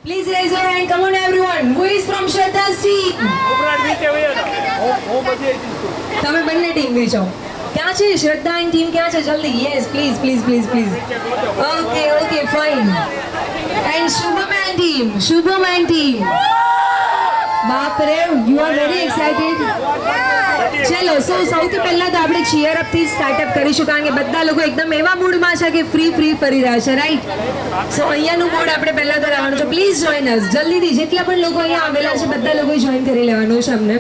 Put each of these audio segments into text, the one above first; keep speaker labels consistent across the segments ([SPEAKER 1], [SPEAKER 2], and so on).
[SPEAKER 1] Please raise your hand. Come on, everyone. Who is from Shraddha's team? તમે બંને team ની છો. ક્યાં છે શ્રદ્ધા એન્ડ ટીમ? ક્યાં છે? જલ્દી. Yes, please please please please. Okay okay fine. And Shubham and team. Shubham and team. બાપ રે, યુ આર વેરી એક્સાઇટેડ. ચલો, સૌથી પહેલા તો આપણે ચીયર અપ થી સ્ટાર્ટઅપ કરીશું, કારણ કે બધા લોકો એકદમ એવા મૂડમાં છે કે ફ્રી ફરી રહ્યા છે, રાઈટ? સો અહીંયાનું મૂડ આપણે પહેલા તો રહેવાનું છે. પ્લીઝ જોઈન અસ જલ્દીથી. જેટલા પણ લોકો અહીંયા આવેલા છે બધા લોકોએ જોઈન કરી લેવાનું છે અમને.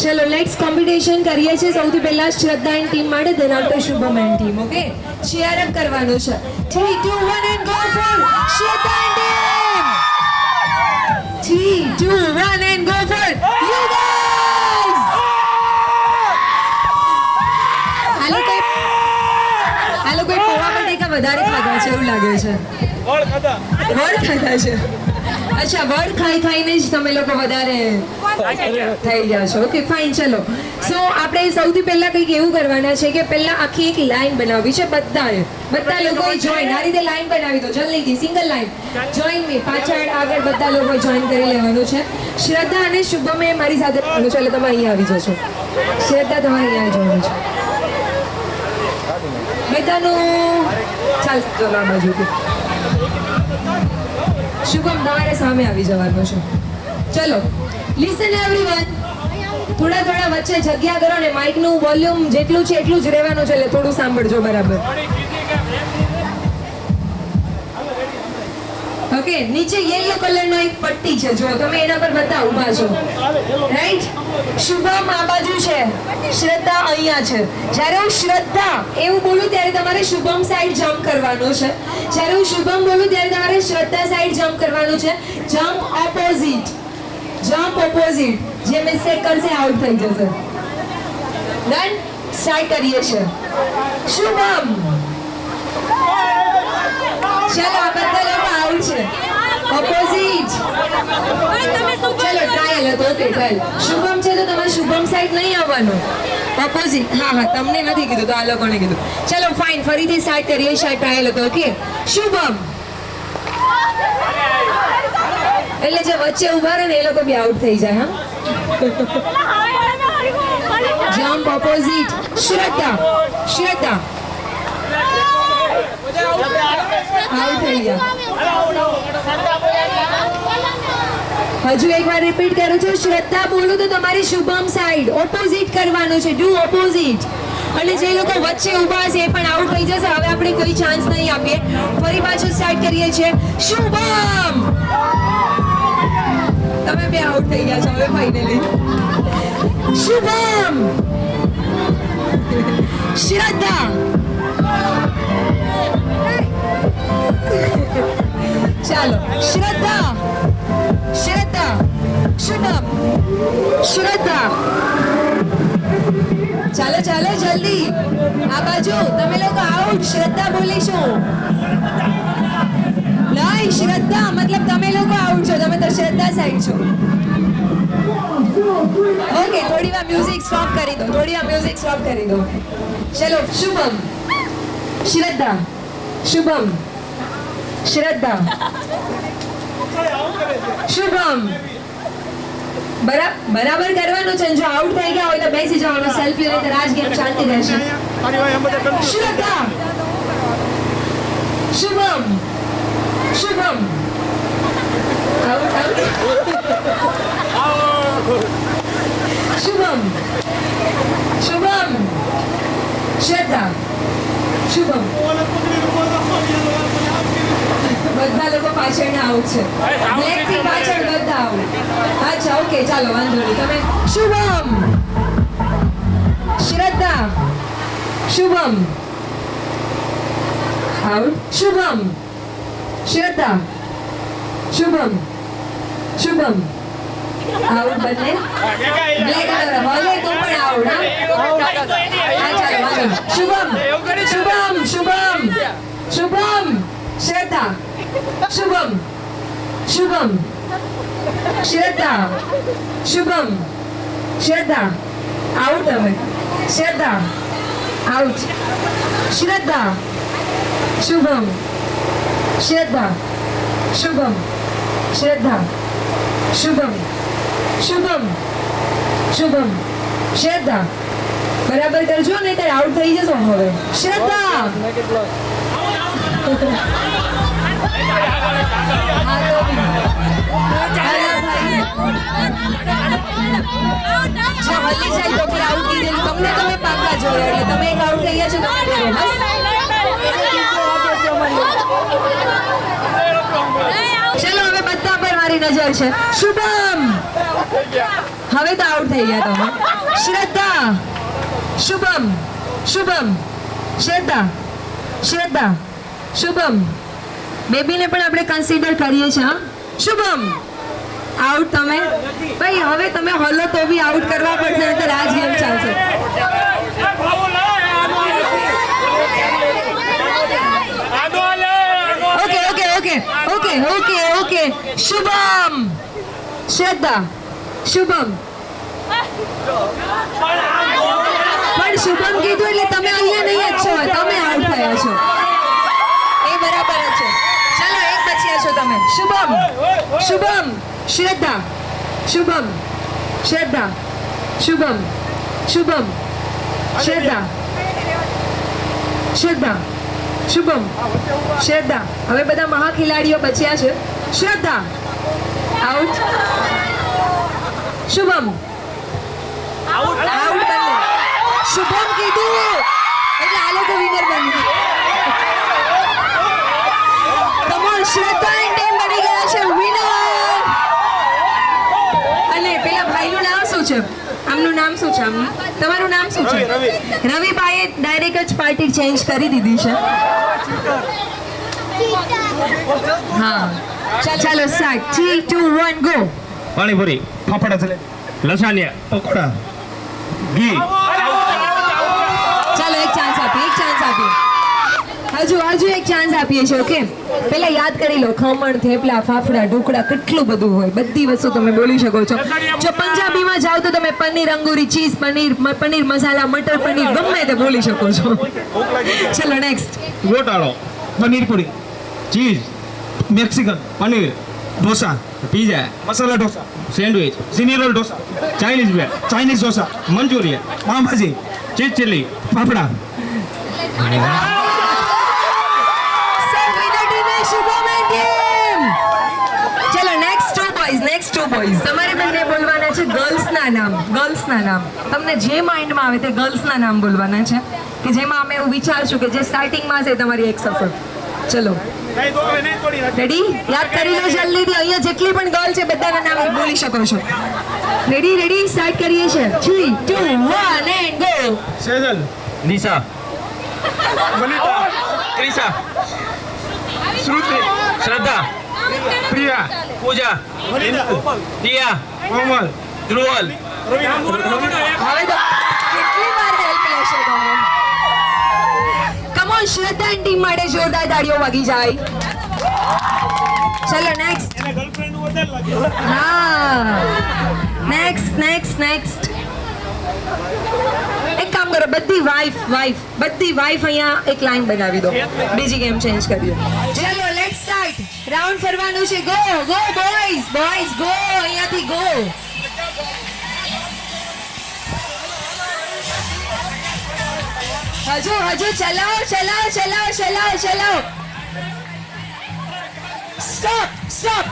[SPEAKER 1] ચલો, લેટ્સ કોમ્પિટિશન કરીએ છીએ. સૌથી પહેલા શ્રદ્ધા એન્ડ ટીમ માટે, then after Shubham and team. Okay, cheer up કરવાનું છે. 3 2 1 and go for Shraddha and team. 3 2 1 and go for you guys. આ લોકોએ પૌવા બટેકા વધારે ખાધા છે એવું લાગે છે. વડ ખાધા છે. અચ્છા, વડ ખાઈને જ તમે લોકો વધારે થઈ ગયા છો. Okay fine. ચલો, સો આપણે સૌથી પહેલા કંઈક એવું કરવાના છે કે પહેલા આખી એક લાઈન બનાવવી છે. બધા લોકોએ જોઈન આ રીતે લાઈન બનાવી દો જલ્દીથી. Single line. જોઈન મી. પાછળ આગળ બધા લોકોએ જોઈન કરી લેવાનું છે. શ્રદ્ધા અને શુભમે મારી સાથે રહેવાનું છે, એટલે તમે અહીંયા આવી જશો. શ્રદ્ધા તમારે અહીંયા જોવાનું છે બધાનું. ચાલ, ચલો આ બાજુથી. શુભમ તમારે સામે આવી જવાનું છે. ચલો, લિસન એવરીવન. થોડા વચ્ચે જગ્યા કરો ને. માઇકનું વોલ્યુમ જેટલું છે એટલું જ રહેવાનું છે, એટલે થોડું સાંભળજો બરાબર. ઓકે, નીચે યેલો કલરનો એક પટ્ટી છે, જો તમે એના પર બધા ઊભા છો, રાઈટ? શુભમ આ બાજુ છે, શ્રદ્ધા અહીંયા છે. જ્યારે હું શ્રદ્ધા એવું બોલું ત્યારે તમારે શુભમ સાઈડ જમ્પ કરવાનું છે. જ્યારે હું શુભમ બોલું ત્યારે તમારે શ્રદ્ધા સાઈડ જમ્પ કરવાનું છે. Jump opposite. Jump opposite. જે મિસ્ટેક કરશે આઉટ થઈ જશે. ડન. સ્ટાર્ટ કરીએ છીએ. શુભમ. ચલો, આ બધા લોકો આઉટ છે. ઓપોઝિટ. ચલો, ટ્રાયલ હતો. Okay, trial. શુભમ છે તો તમારે શુભમ સાઈડ નહીં આવવાનું. ઓપોઝિટ. હા, તમને નથી કીધું તો આ લોકોને કીધું. ચલો ફાઇન, ફરીથી સ્ટાર્ટ કરીએ. ટ્રાયલ હતો. ઓકે, શુભમ. એટલે જે વચ્ચે ઉભા રહે ને એ લોકો બી આઉટ થઈ જાય. હા, જમ્પ ઓપોઝિટ. શ્રદ્ધા. આઉટ થઈ ગયા. હજુ એકવાર રિપીટ કરું છું. શ્રદ્ધા બોલું તો તમારી શુભમ સાઈડ ઓપોઝિટ કરવાનું છે. Do opposite. અને જે લોકો વચ્ચે ઊભા છે એ પણ આઉટ થઈ જશે. હવે આપણે કોઈ ચાન્સ નહીં આપીએ. ફરી પાછું સ્ટાર્ટ કરીએ છીએ. શુભમ. તમે બે આઉટ થઈ ગયા છો હવે ફાઇનલી. શુભમ. શ્રદ્ધા. ચાલો, શ્રદ્ધા. શુભમ. શ્રદ્ધા. ચાલો જલ્દી. આ બાજુ તમે લોકો આઉટ. શ્રદ્ધા બોલીશું. નહીં, શ્રદ્ધા મતલબ તમે લોકો આઉટ છો. તમે તો શ્રદ્ધા સાઈડ છો. ઓકે, થોડી વાર મ્યુઝિક સ્ટોપ કરી દો. ચલો, શુભમ. શ્રદ્ધા. શુભમ. શ્રદ્ધા. શુભમ. બરાબર કરવાનું છે. જો આઉટ થઈ ગયા હોય તો બેસી જવાનું. સેલ્ફી લઈને રાજ ગેમ શાંતિ રહેશે. શ્રદ્ધા. શુભમ. આઉટ. શુભમ. શ્રદ્ધા. શુભમ. બધા લોકો પાછળના આઉટ છે. બ્લેક થી પાછળ બધા આઉટ. અચ્છા, ઓકે, ચાલો વાંધો નહીં. તમે શુભમ. શ્રદ્ધા. શુભમ. આઉટ. શુભમ. શ્રદ્ધા. શુભમ. આઉટ બંને. બ્લેક કલર હવે તો પણ આઉટ. હા, ચાલો વાંધો નહીં. શુભમ. શ્રદ્ધા. શુભમ. શ્રદ્ધા. આઉટ. હવે શ્રદ્ધા. આઉટ. શ્રદ્ધા. શુભમ. શ્રદ્ધા, શુભમ, શુભમ, શુભમ, શ્રદ્ધા. બરાબર કરજો ને ત્યારે આઉટ થઈ જશો હવે. શ્રદ્ધા. હલી જાય તો કોઈ આઉટ કીધેલું તમને તમે પાકા જોડે એટલે તમે એક આઉટ થઈ ગયા છો. ચલો હવે બધા પર મારી નજર છે. શુભમ, હવે તો આઉટ થઈ ગયા તમે. શ્રદ્ધા, શુભમ, શુભમ, શ્રદ્ધા, શ્રદ્ધા, શુભમ. બેબીને પણ આપણે કન્સિડર કરીએ છીએ. હા, શુભમ આઉટ તમે. ભાઈ હવે તમે હલો તો બી આઉટ કરવા પડશે નહીં તો રાજ ગેમ ચાલશે. Okay okay okay okay okay okay. Shubham, શ્રદ્ધા, શુભમ. પણ શુભમ કીધું એટલે તમે અહીંયા નહીં જ છો, તમે આઉટ થયા છો. એ બરાબર જ છે. ચાલો એક બચ્યા છો તમે. શુભમ, શુભમ, શ્રદ્ધા, શુભમ, શ્રદ્ધા, શુભમ, શુભમ, શ્રદ્ધા, શ્રદ્ધા, શુભમ, શ્રદ્ધા. હવે બધા મહા ખેલાડીઓ બચ્યા છે. શ્રદ્ધા આઉટ, શુભમ આઉટ બંને. શુભમ કીધું એટલે આ લોકો વિનર બન્યું. શ્રદ્ધા એન્ડ ટીમ બની ગયા છે વિનર. અને પેલા ભાઈનું નામ શું છે? આમનું નામ શું છે? આમનું તમારું નામ શું છે? રવિભાઈએ ડાયરેક્ટ જ પાર્ટી ચેન્જ કરી દીધી છે. હા ચાલો સ્ટાર્ટ. 3 2 1 ગો.
[SPEAKER 2] પાણીપુરી, ફાફડા જલેબી, લસાણિયા, પકોડા, ઘી.
[SPEAKER 1] ચાલો એક ચાન્સ આપીએ, એક ચાન્સ આપીએ. હજુ એક ચાન્સ આપીએ છીએ. ઓકે, પહેલા યાદ કરી લો. ખમણ, થેપલા, ફાફડા, ઢોકળા, કેટલું બધું હોય. બધી વસ્તુ તમે બોલી શકો છો. જો પંજાબીમાં જાઓ તો તમે પનીર અંગૂરી, ચીઝ પનીર, પનીર મસાલા, મટર પનીર, ગમે તે બોલી શકો છો. ચલો નેક્સ્ટ.
[SPEAKER 2] ગોટાળો, paneer puri, cheese, Mexican, paneer, dosa, pizza, masala dosa, sandwich, સિની roll dosa, Chinese bhel, Chinese dosa, Manchurian, pavbhaji, cheese chilli, fafda. ચલો નેક્સ્ટ ટુ બોયઝ. તમારે બંને બોલવાના છે ગર્લ્સના નામ. ગર્લ્સના નામ તમને જે માઇન્ડમાં આવે તે ગર્લ્સના નામ બોલવાના છે કે જેમાં અમે એવું વિચારશું કે જે સ્ટાર્ટિંગમાં છે તમારી એક સફર. ચલો રેડી? યાદ કરી લો જલ્દીથી. અહીંયા જેટલી પણ ગર્લ છે બધાના નામ બોલી શકો છો. રેડી રેડી સ્ટાર્ટ કરીએ છીએ. 3 2 1 એન્ડ ગો. સેજલ, નિશા, વનિતા, ત્રિષા, શ્રુતિ, શ્રદ્ધા, પ્રિયા, પૂજા, દિયા, કોમલ, ધ્રુવલ.
[SPEAKER 1] હવે તો કેટલી વાર હેલ્પ લેશો તમે? કમ ઓન, શ્રદ્ધા ટીમ માટે જોરદાર તાળીઓ વાગી જાય. ચલો નેક્સ્ટ. હા નેક્સ્ટ નેક્સ્ટ નેક્સ્ટ. એક કામ કરો, બધી વાઇફ અહીંયા એક લાઈન બનાવી દો. બીજી ગેમ ચેન્જ કરી દો. ચલો લેટ્સ સ્ટાર્ટ. રાઉન્ડ ફરવાનું છે. Go go boys, boys go. અહીંયાથી ગો. હજુ ચલાવો ચલાવો ચલાવો ચલાવો ચલાવો. Stop stop.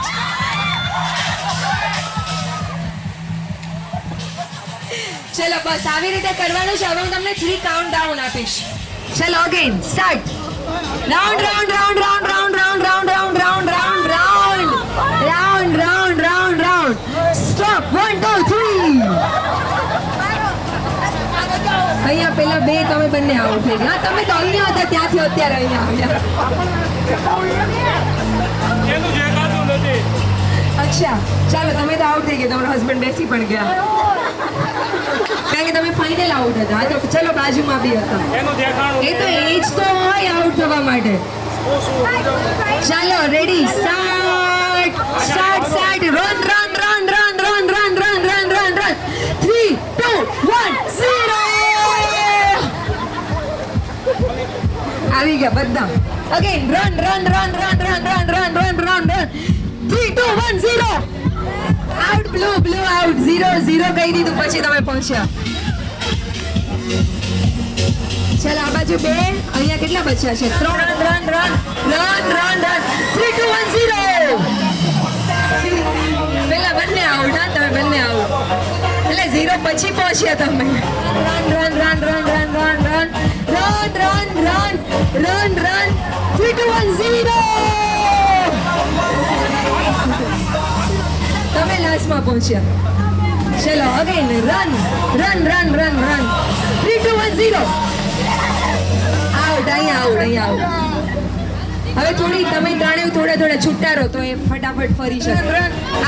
[SPEAKER 1] ચલો બસ આવી રીતે કરવાનું છે. હવે હું તમને 3 કાઉન્ટ ડાઉન આપીશ. ચલો again start. Round round round round round round round round round round round round round round round. Stop. 1 2 3. અહીંયા પેલા બે તમે બંને આઉટ થઈ ગયા. તમે તો અહીંયા હતા ત્યાંથી અત્યારે અહીંયા આવ્યા. અચ્છા ચાલો તમે તો આઉટ થઈ ગયા. તમારો હસબન્ડ બેસી પણ ગયા કારણ કે તમે ફાઇનલ આઉટ હતા. તો ચલો બાજુમાં બી હતા. એ તો એજ તો હોય આઉટ થવા માટે. ચાલો ready start start start. Run run run run run run run run run run. 3 2 1 0. આવી ગયા બધા. Again run run run run run run run run run run.
[SPEAKER 2] 3 2 1 0 out blue out 0-0 કહી દીધું પછી તમે પહોંચ્યા. ચાલ આ બાજુ 2 અહીંયા કેટલા બચ્યા છે? 3 રન 3 2 1 0 પેલા બંને આઉટ. હા તમે બંને આઉટ એટલે 0 પછી પહોંચ્યા તમે. રન 3 2 1 0 તમે લાસ્ટમાં પહોંચ્યા. ચલો અગેન રન 3 2 1 0 આઉટ. અહીંયા આઉટ. હવે થોડી તમે ત્રણેય થોડા છૂટા રહો તો એ ફટાફટ ફરી શકે.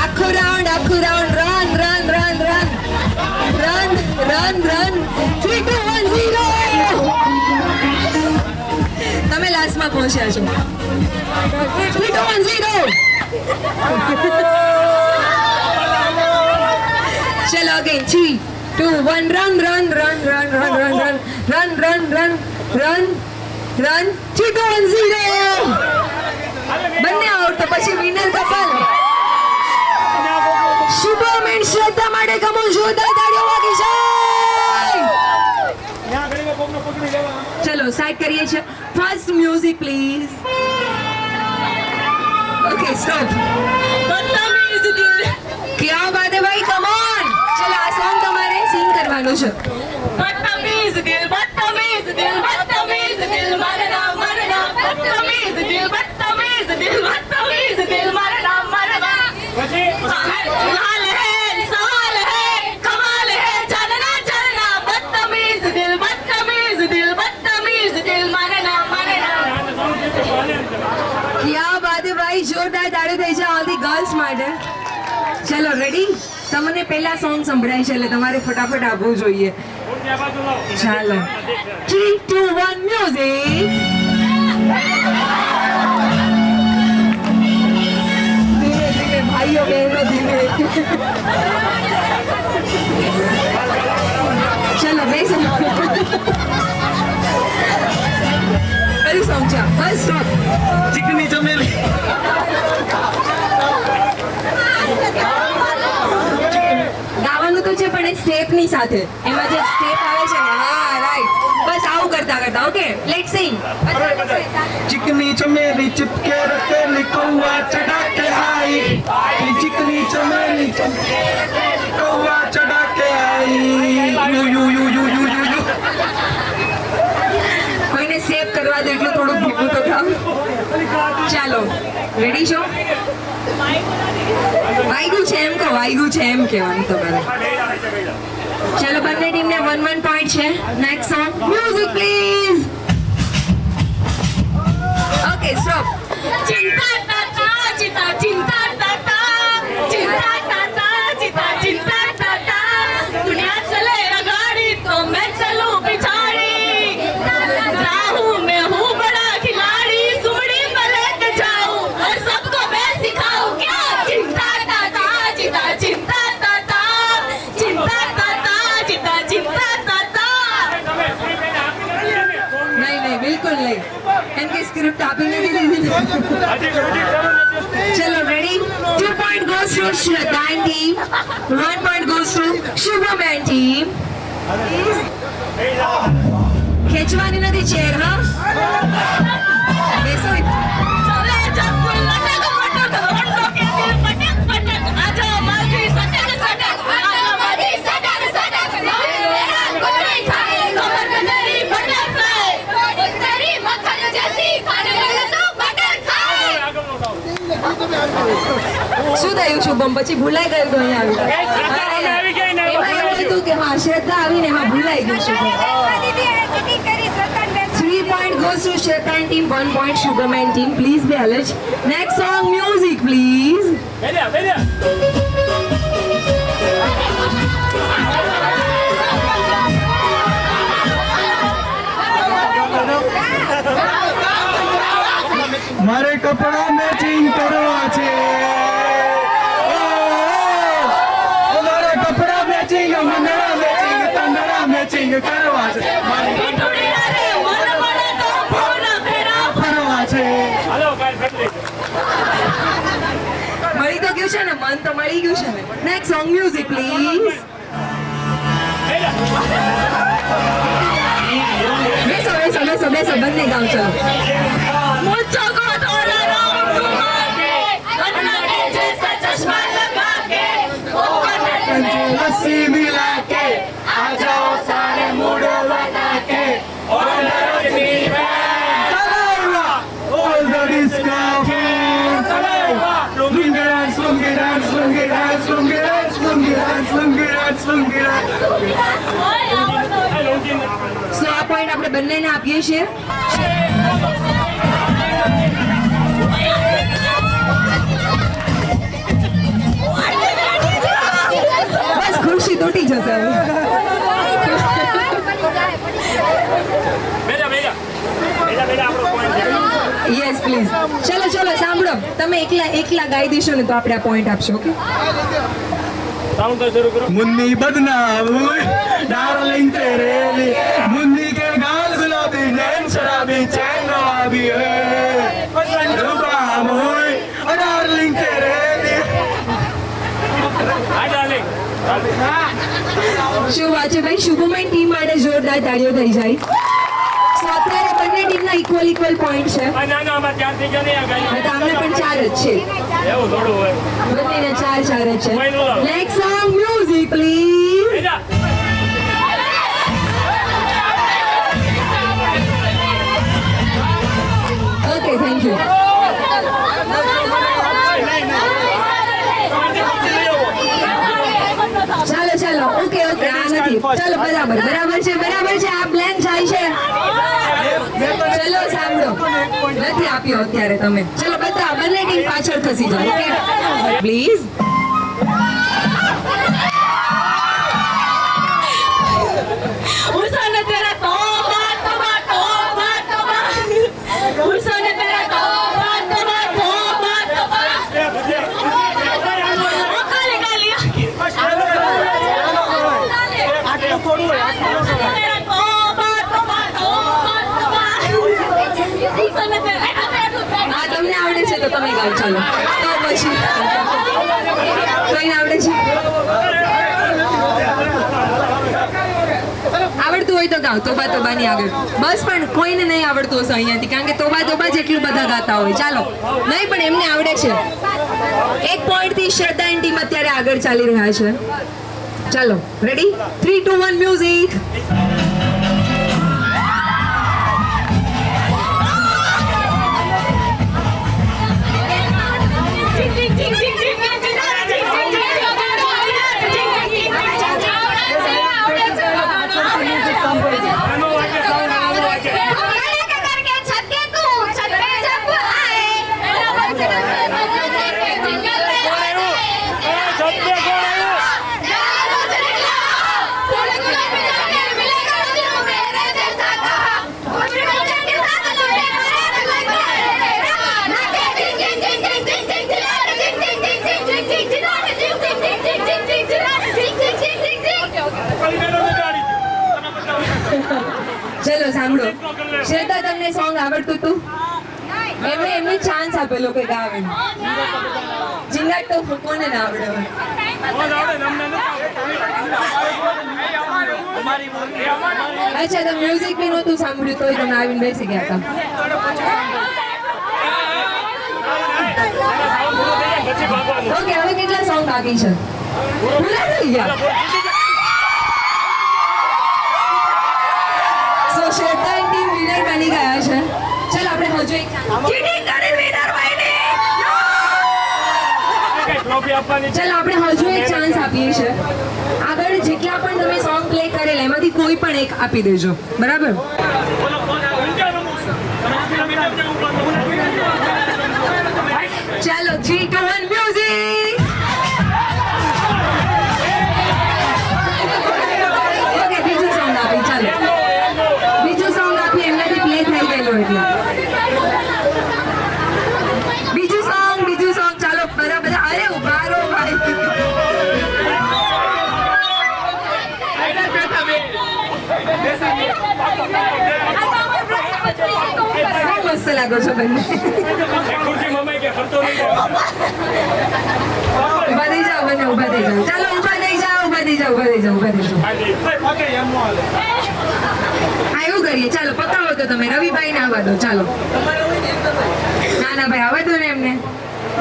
[SPEAKER 2] આખું રાઉન્ડ રન 3 2 1 0 તમે લાસ્ટમાં પહોંચ્યા છો. 3 2 1 0 ચલો અગેન 3 2 1 રન 3 2 1 0 બંને આઉટ. તો પછી વિનર કપલ શુભમ એન્ડ શ્રદ્ધા માટે કમો જોરદાર તાળીઓ વાગી જાય. ચલો સાઈડ કરીએ છીએ. First music please. Okay stop. क्या बात है भाई, कम ऑन. चलो આ સોંગ તમારે સિંગ કરવાનું છે.
[SPEAKER 3] बदतमीज दिल बदतमीज दिल बदतमीज दिल मरना मरना बदतमीज दिल बदतमीज दिल बदतमीज दिल मरना मरना हाल है सवाल है कमाल है चलना चलना बदतमीज दिल बदतमीज दिल बदतमीज दिल मरना मरना.
[SPEAKER 2] क्या बात है भाई, જોરદાર તાળી થઈ છે ઓલ ધી ગર્લ્સ માટે. ચલો રેડી. તમને પહેલા સોંગ સંભળાય છે એટલે તમારે ફટાફટ આવવું જોઈએ. ચાલો 3 2 1 મ્યુઝિક. ધીમે ભાઈઓ બહેનો ધીમે. ચલો બેસો. કયું સોંગ છે? First stop.
[SPEAKER 4] चिकनी चमेली
[SPEAKER 2] ગાવાનું તો છે પણ એ સ્ટેપની સાથે. એમાં જે સ્ટેપ આવે છે ને, હા રાઈટ, બસ આવું કરતા ઓકે લેટ્સ સિંગ.
[SPEAKER 4] चिकनी चमेली चिपके रखे कौवा चढ़ा के आई चिकनी चमेली कौवा चढ़ा के आई यू
[SPEAKER 2] કોઈને સ્ટેપ કરવા દો એટલું થોડું ભીગું તો થાવ. ચાલો રેડી છો? વાગ્યું છે એમ કહો, વાગ્યું છે એમ કહેવાનું તમારે. ચલો બંને ટીમને 1-1 પોઈન્ટ છે. Next song music please. Okay stop.
[SPEAKER 3] चिंता ताता चिता चिंता ताता चिंता ताता चिता चिंता ताता दुनिया चले गाड़ी तो मैं चलूं पिछाड़ी राहू मैं हूँ बड़ा खिलाड़ी सुमड़ी में लेके जाऊं और सबको मैं सिखाऊं क्या चिंता ताता चिता चिंता ताता चिंता ताता चिता चिंता ताता.
[SPEAKER 2] નહીં બિલકુલ નહીં, એમ કે સ્ક્રિપ્ટ આપીને દીધી. ચલો ready. 2 point goes to Shraddha and team, 1 point goes to Shubham and team. ખેંચવાની નથી ચેર. હા બેસો.
[SPEAKER 3] चले जब लटक पटक लटक के दिल पटक पटक आजा माजी सटक सटक आजा माजी सटक सटक मेरा गोरी खाए कमर में तेरी बटर फ्राई तेरी मक्खन जैसी खाने लगे तो बटर खाए.
[SPEAKER 2] શું થયું શુભમ? પછી ભૂલાઈ ગયું તો અહીંયા એમાં એવું હતું કે હા શ્રદ્ધા આવીને હા ભૂલાઈ ગયું Shubham. 3 point goes to Shraddha and team, 1 point Shubham and team. Please be alert. Next song music please.
[SPEAKER 4] મારે કપડા મેચિંગ કરવા છે મારે કપડા મેચિંગ મંદરા મેચિંગ તંદરા મેચિંગ કરવા છે
[SPEAKER 3] ઠીઠુડિયા રે મન મળે તો ફોન ફેરા
[SPEAKER 4] ફરવા છે
[SPEAKER 2] ગયું છે ને, મન તો મળી ગયું છે ને. Next song music please. બેસો બેસો બેસો બેસો, બંને ગાઓ ચલો.
[SPEAKER 3] मुझको थोड़ा राउंड घुमा के अन्ना के जैसा चश्मा लगा के
[SPEAKER 4] लस्सी मिला के आ जाओ सारे मूड बना के और लड़की में चलेगा all the disco fans चलेगा lungi dance lungi dance lungi dance lungi dance lungi dance lungi dance lungi dance
[SPEAKER 2] સો આ પોઈન્ટ આપણે બંનેને આપીએ છીએ. બસ ખુરશી તૂટી જશે હવે. Yes please. ચલો ચલો સાંભળો, તમે એકલા ગાઈ દેશો ને તો આપણે આ પોઈન્ટ આપશો. ઓકે,
[SPEAKER 4] मुन्नी बदनाम हुई डार्लिंग तेरे लिए मुन्नी के गाल गुलाबी नैन शराबी चैन नवाबी रुबाम हुई डार्लिंग तेरे लिए
[SPEAKER 2] શું વાત છે ભાઈ, શુભમન ટીમ માટે જોરદાર તાળીઓ થઈ જાય. સો અત્યારે બંને ટીમના ઇક્વલ પોઈન્ટ છે. તો આમને પણ 4 જ છે, બંનેને 4 જ છે. Next song music please. Okay thank you. ચાલો ચાલો, ઓકે ઓકે, આ નથી. ચાલો બરાબર છે આ પ્લાન જાય છે. ચલો સાંભળો, નથી આપ્યો અત્યારે તમે. ચલો બધા બંને ટીમ પાછળ ખસી જાઓ. Okay please.
[SPEAKER 3] हुसन तेरा तौबा तौबा तौबा तौबा हुसन तेरा तौबा तौबा तौबा तौबा ओ काली काली तेरा तौबा तौबा तौबा तौबा हुसन तेरा
[SPEAKER 2] આ તમને આવડે છે તો તમે ગાઓ. ચાલો તો પછી કોઈને આવડે છે? આવડતું હોય તો ગાઓ તોબા તોબાની આગળ. બસ પણ કોઈને નહીં આવડતું હશે અહીંયાથી, કારણ કે તોબા તોબા જેટલું બધા ગાતા હોય. ચાલો, નહીં પણ એમને આવડે છે. 1 પોઈન્ટથી શ્રદ્ધા એન્ડ ટીમ અત્યારે આગળ ચાલી રહ્યા છે. ચાલો રેડી, 3 2 1 મ્યુઝિક. ચલો સાંભળો, શ્રદ્ધા તમને સોંગ આવડતું હતું? એમને ચાન્સ આપેલો કે ગાવે. જિંગાટ તો કોને ના આવડે હોય. અચ્છા, તો મ્યુઝિક બી નહોતું સાંભળ્યું તોય તમે આવીને બેસી ગયા હતા. ઓકે, હવે કેટલા સોંગ બાકી છે? પૂરા થઈ ગયા. સો શ્રદ્ધા ટીમ વિનર બની ગયા છે. ચાલ આપણે હજુ એક ચીટિંગ કરી વિનર બની. ચાલ આપણે હજુ એક ચાન્સ આપીએ છીએ. આગળ જેટલા પણ તમે સોંગ પ્લે કરેલા એમાંથી કોઈ પણ એક આપી દેજો, બરાબર? ચાલો 3 2 1 મ્યુઝિક. ઓકે, બીજું સોંગ આપી. ચાલો બીજું સોંગ આપી, એમનાથી પ્લે થઈ ગયેલું એટલે બીજું સોંગ. ચાલો બરાબર. અરે ઉભા રહો ભાઈ. મસ્ત લાગો છો બંને ઉભા થઈ જાઓ બંને ઉભા થઈ જાઓ ચાલો ઉભા થઈ જાઓ ઉભા થઈ જાઓ ઉભા થઈ જાઓ ઉભા થઈ જાઓ હા એવું કરીએ ચાલો પતાવો તો તમે રવિભાઈ ને આવવા દો ચાલો ના ના ભાઈ આવવા દો ને એમને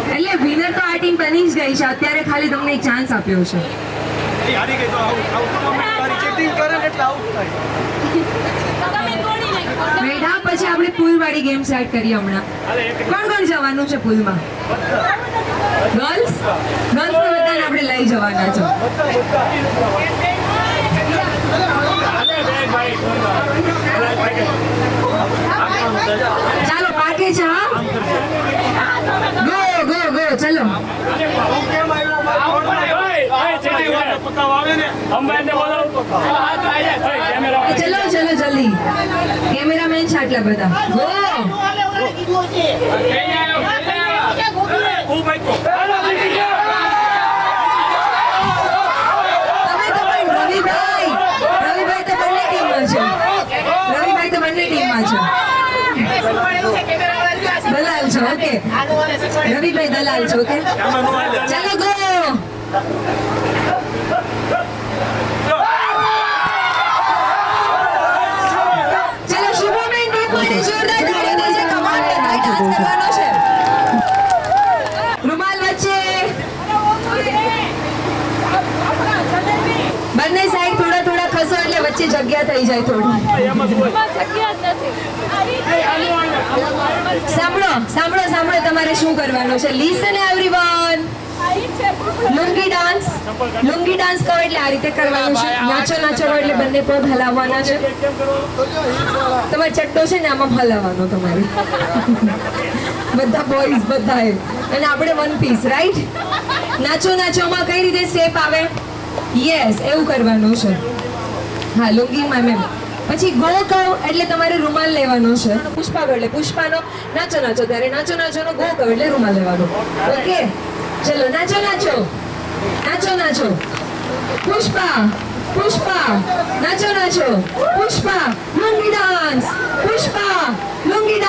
[SPEAKER 2] એટલે વિનર તો આ ટીમ બની જ ગઈ છે અત્યારે ખાલી તમને એક ચાન્સ આપ્યો છે બેઠા પછી આપણે પુલ વાળી ગેમ સ્ટાર્ટ કરીએ હમણાં કોણ કોણ જવાનું છે પુલમાં ગર્લ્સ ગર્લ્સ ને બધાને આપણે લઈ જવાના છે ચાલો પાકે છે હા ગો ગો ગો ચલો ચલો ચલો જલ્દી કેમેરામેન છે આટલા બધા ગો તમે તો પણ રવિભાઈ રવિભાઈ તો બંને ટીમમાં છે રવિભાઈ તો બંને ટીમમાં છે દલાલ છો ઓકે રવિભાઈ દલાલ છો ઓકે ચાલો ગો ચલો શુભમેન ટીમ માટે જોરદાર તાળી દેજે કમાલ ભાઈ ડાન્સ કરવાનો છે રૂમાલ વચ્ચે બંને સાઈડ થોડા થોડા ખસો એટલે વચ્ચે જગ્યા થઈ જાય થોડી સાંભળો સાંભળો સાંભળો તમારે શું કરવાનું છે લિસન એવરીવન લુંગી ડાન્સ કહો એટલે આ રીતે કરવાનું છે નાચો નાચો કહો એટલે બંને પગ હલાવવાના છે તમારો ચટ્ટો છે ને આમાં હલાવવાનો તમારે બધા બોયઝ બધાએ અને આપણે વન પીસ રાઈટ નાચો નાચોમાં કઈ રીતે સ્ટેપ આવે યસ એવું કરવાનું છે હા લુંગીમાં મેમ પછી ગો કહો એટલે તમારે રૂમાલ લેવાનો છે પુષ્પા કહો એટલે પુષ્પાનો નાચો નાચો ત્યારે નાચો નાચોનો ગો કહો એટલે રૂમાલ લેવાનો ઓકે ચલો નાચો નાચો નાચો નાચો પુષ્પા પુષ્પા નાચો નાચો પુષ્પા લુંગી ડાન્સ પુષ્પા લુંગી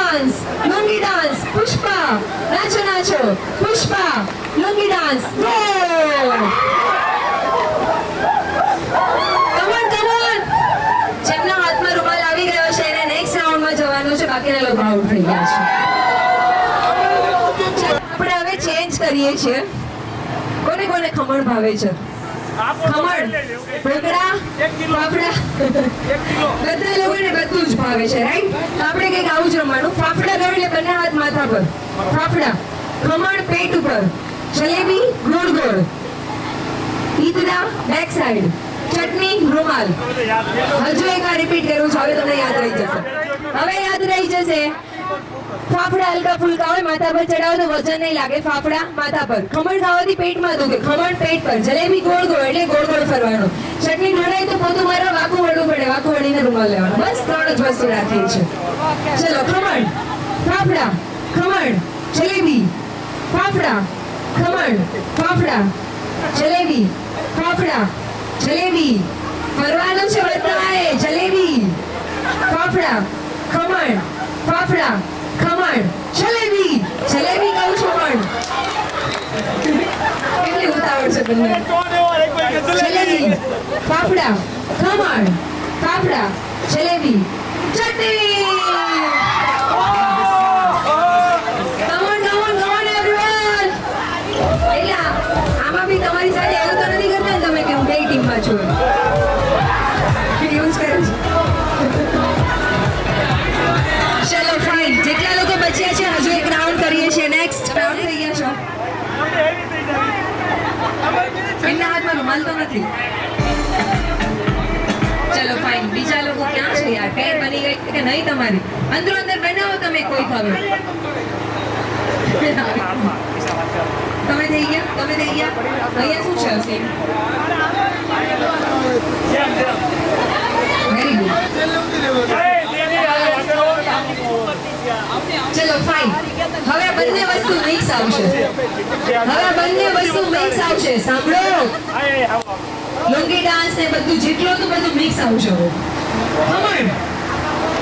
[SPEAKER 2] ડાન્સ પુષ્પા નાચો નાચો પુષ્પા લુંગી ડાન્સ ગો જેમના હાથમાં રૂમાલ આવી ગયો છે એને નેક્સ્ટ રાઉન્ડમાં જવાનું છે બાકીના લોકો આઉટ થઈ ગયા છે આપણે હવે ચેન્જ કરીએ છીએ કોને કોને ખમણ ભાવે છે ખમણ ઢોકળા ફાફડા બધા લોકોને બધું જ ભાવે છે રાઈટ તો આપણે કંઈક આવું જ રમવાનું ફાફડા કરો એટલે બંને હાથ માથા પર ફાફડા ખમણ પેટ ઉપર જલેબી ગોળ ગોળ ઈદડા બેક સાઈડ ચટણી રૂમાલ હજુ એક વાર રિપીટ કરું છું હવે તમને યાદ રહી જશે હવે યાદ રહી જશે ફાફડા હલકા ફુલકા હોય માથા પર ચડાવો તો વજન નહીં લાગે ફાફડા માથા પર ખમણ ખાવાથી પેટમાં દુખે ખમણ પેટ પર જલેબી ગોળ ગોળ એટલે ગોળ ગોળ ફરવાનું ચટણી ઢોળાય તો પોતું મારવા વાકું વળવું પડે વાકું વળીને રૂમાલ લેવાનો બસ 3 જ વસ્તુ રાખીએ છીએ ચલો ખમણ ફાફડા ખમણ જલેબી ફાફડા ખમણ ફાફડા જલેબી ફાફડા જલેબી ફરવાનું છે બધાએ જલેબી ફાફડા ખમણ ફાફડા ખમણ જલેબી જલેબી કહું છું પણ કેટલી ઉતાવળ છે બંને જલેબી ફાફડા ખમણ ફાફડા જલેબી ચટણી આમાં બી તમારી સાથે એવું તો નથી કરતા ને તમે કે હું બે ટીમમાં છું એવું જ કરે છે ચલો ફાઇન જેટલા લોકો બચ્યા છે હજુ એક રાઉન્ડ કરીએ છીએ નેક્સ્ટ રાઉન્ડ થઈ ગયા છો એમના હાથમાં રૂમાલ તો નથી ચલો ફાઇન બીજા લોકો ક્યાં છે યાર પેર બની ગઈ કે નહીં તમારી અંદરો અંદર બનાવો તમે કોઈ ખબર તમે થઈ ગયા અહીંયા શું છે સીન વેરી ગુડ ચલો ફાઇન હવે બંને વસ્તુ મિક્સ આવશે સાંભળો લુંગી ડાન્સ ને બધું જેટલું તો બધું મિક્સ આવશે ખમણ